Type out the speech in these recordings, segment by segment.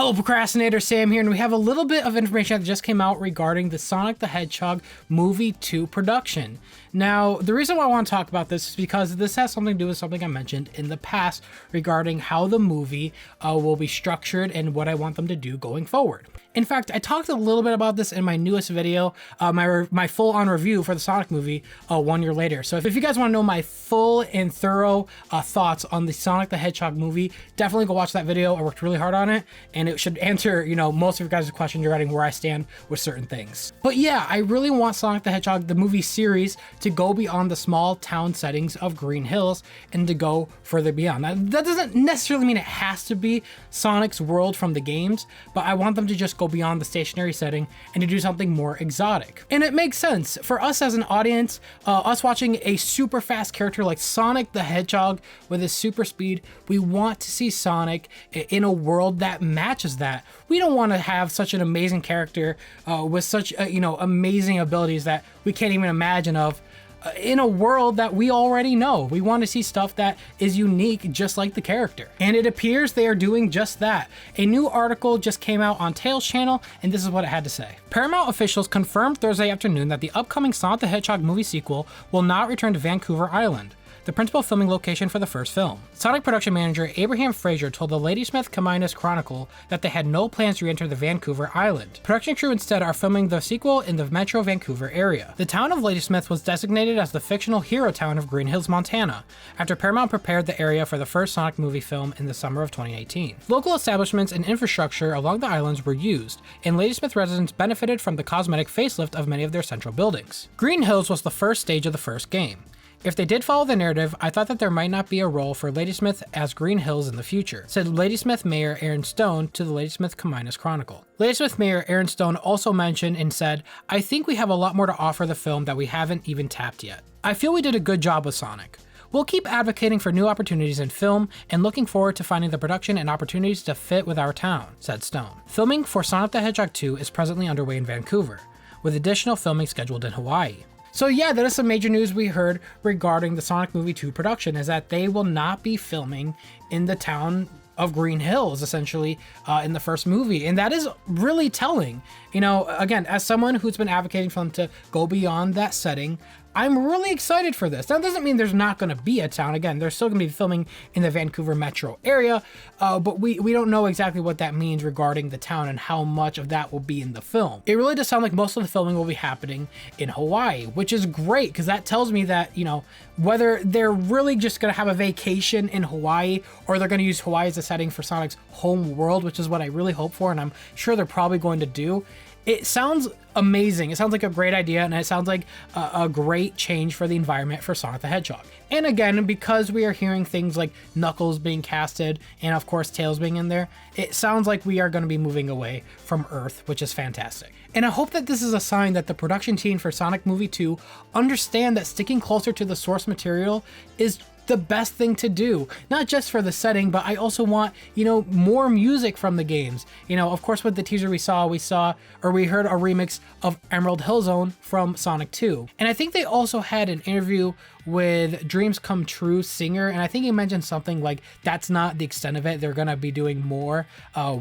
Hello, Procrastinator Sam here, and we have a little bit of information that just came out regarding the Sonic the Hedgehog Movie 2 production. Now, the reason why I want to talk about this is because this has something to do with something I mentioned in the past regarding how the movie will be structured and what I want them to do going forward. In fact, I talked a little bit about this in my newest video, my full-on review for the Sonic movie 1 year later. So if you guys want to know my full and thorough thoughts on the Sonic the Hedgehog movie, definitely go watch that video. I worked really hard on it, and it should answer, most of your guys' questions regarding where I stand with certain things. But yeah, I really want Sonic the Hedgehog, the movie series, to go beyond the small town settings of Green Hills and to go further beyond. Now, that doesn't necessarily mean it has to be Sonic's world from the games, but I want them to just go beyond the stationary setting and to do something more exotic. And it makes sense for us as an audience, us watching a super fast character like Sonic the Hedgehog with his super speed. We want to see Sonic in a world that matches that. We don't want to have such an amazing character with such amazing abilities that we can't even imagine of in a world that we already know. We want to see stuff that is unique, just like the character. And it appears they are doing just that. A new article just came out on Tails channel, and this is what it had to say. Paramount officials confirmed Thursday afternoon that the upcoming Sonic the Hedgehog movie sequel will not return to Vancouver Island, the principal filming location for the first film. Sonic production manager Abraham Fraser told the Ladysmith Comminus Chronicle that they had no plans to re-enter the Vancouver Island. Production crew instead are filming the sequel in the Metro Vancouver area. The town of Ladysmith was designated as the fictional hero town of Green Hills, Montana, after Paramount prepared the area for the first Sonic movie film in the summer of 2018. Local establishments and infrastructure along the islands were used, and Ladysmith residents benefited from the cosmetic facelift of many of their central buildings. Green Hills was the first stage of the first game. If they did follow the narrative, I thought that there might not be a role for Ladysmith as Green Hills in the future, said Ladysmith Mayor Aaron Stone to the Ladysmith Comminus Chronicle. Ladysmith Mayor Aaron Stone also mentioned and said, "I think we have a lot more to offer the film that we haven't even tapped yet. I feel we did a good job with Sonic. We'll keep advocating for new opportunities in film and looking forward to finding the production and opportunities to fit with our town," said Stone. Filming for Sonic the Hedgehog 2 is presently underway in Vancouver, with additional filming scheduled in Hawaii. So yeah, that is some major news we heard regarding the Sonic Movie 2 production, is that they will not be filming in the town of Green Hills, essentially, in the first movie. And that is really telling. Again, as someone who's been advocating for them to go beyond that setting, I'm really excited for this. That doesn't mean there's not going to be a town. Again, they're still going to be filming in the Vancouver metro area, but we don't know exactly what that means regarding the town and how much of that will be in the film. It really does sound like most of the filming will be happening in Hawaii, which is great because that tells me that, whether they're really just going to have a vacation in Hawaii or they're going to use Hawaii as a setting for Sonic's home world, which is what I really hope for, and I'm sure they're probably going to do. It sounds amazing. It sounds like a great idea, and it sounds like a great change for the environment for Sonic the Hedgehog. And again, because we are hearing things like Knuckles being casted and of course Tails being in there, it sounds like we are going to be moving away from Earth, which is fantastic. And I hope that this is a sign that the production team for Sonic Movie 2 understand that sticking closer to the source material is the best thing to do, not just for the setting, but I also want, more music from the games. Of course, with the teaser we heard a remix of Emerald Hill Zone from Sonic 2. And I think they also had an interview with Dreams Come True singer, and I think he mentioned something like that's not the extent of it. They're gonna be doing more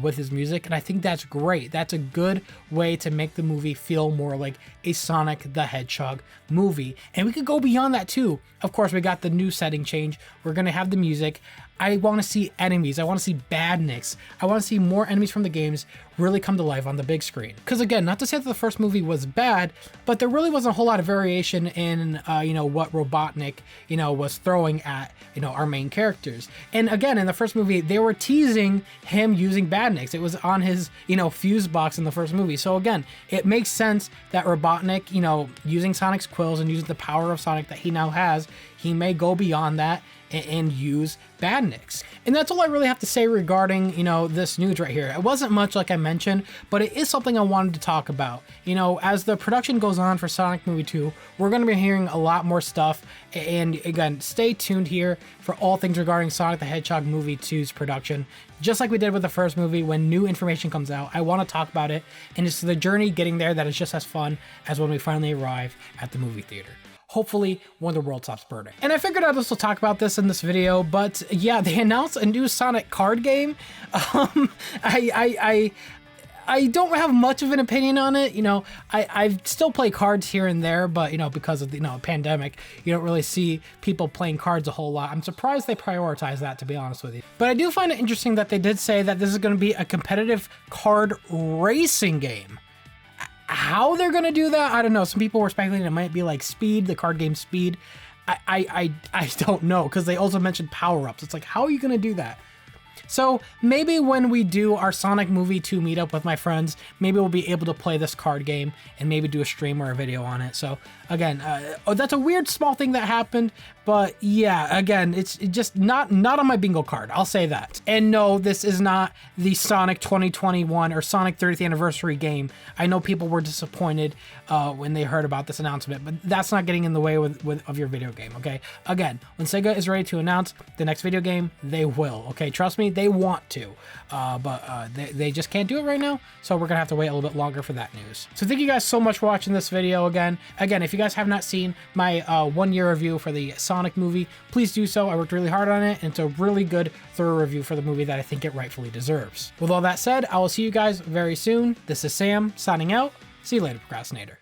with his music, and I think that's great. That's a good way to make the movie feel more like a Sonic the Hedgehog movie. And we could go beyond that too. Of course, we got the new setting change. We're gonna have the music. I want to see enemies. I want to see badniks. I want to see more enemies from the games really come to life on the big screen. Because again, not to say that the first movie was bad, but there really wasn't a whole lot of variation in, what Robotnik, was throwing at, our main characters. And again, in the first movie, they were teasing him using badniks. It was on his, fuse box in the first movie. So again, it makes sense that Robotnik, using Sonic's quills and using the power of Sonic that he now has, he may go beyond that and use badniks. And that's all I really have to say regarding, this news right here. It wasn't much, like I mentioned, but it is something I wanted to talk about. As the production goes on for Sonic Movie 2, we're going to be hearing a lot more stuff. And again, stay tuned here for all things regarding Sonic the Hedgehog Movie 2's production. Just like we did with the first movie, when new information comes out, I want to talk about it. And it's the journey getting there that is just as fun as when we finally arrive at the movie theater. hopefully when the world stops burning. And I figured I'd also talk about this in this video, but yeah, they announced a new Sonic card game. I don't have much of an opinion on it. You know, I still play cards here and there, but, you know, because of the, pandemic, you don't really see people playing cards a whole lot. I'm surprised they prioritize that, to be honest with you. But I do find it interesting that they did say that this is going to be a competitive card racing game. How they're going to do that, I don't know. Some people were speculating it might be like Speed, the card game Speed. I don't know, because they also mentioned power-ups. It's like, how are you going to do that? So maybe when we do our Sonic Movie 2 meetup with my friends, maybe we'll be able to play this card game and maybe do a stream or a video on it. So again, that's a weird small thing that happened, but yeah, again, it's just not on my bingo card. I'll say that. And no, this is not the Sonic 2021 or Sonic 30th anniversary game. I know people were disappointed when they heard about this announcement, but that's not getting in the way of your video game, okay? Again, when Sega is ready to announce the next video game, they will, okay? Trust me, they want to, but they just can't do it right now, so we're gonna have to wait a little bit longer for that news. So thank you guys so much for watching this video again. If you guys have not seen my 1-year review for the Sonic movie, please do so. I worked really hard on it, and it's a really good, thorough review for the movie that I think it rightfully deserves. With all that said, I will see you guys very soon. This is Sam, signing out. See you later, Procrastinator.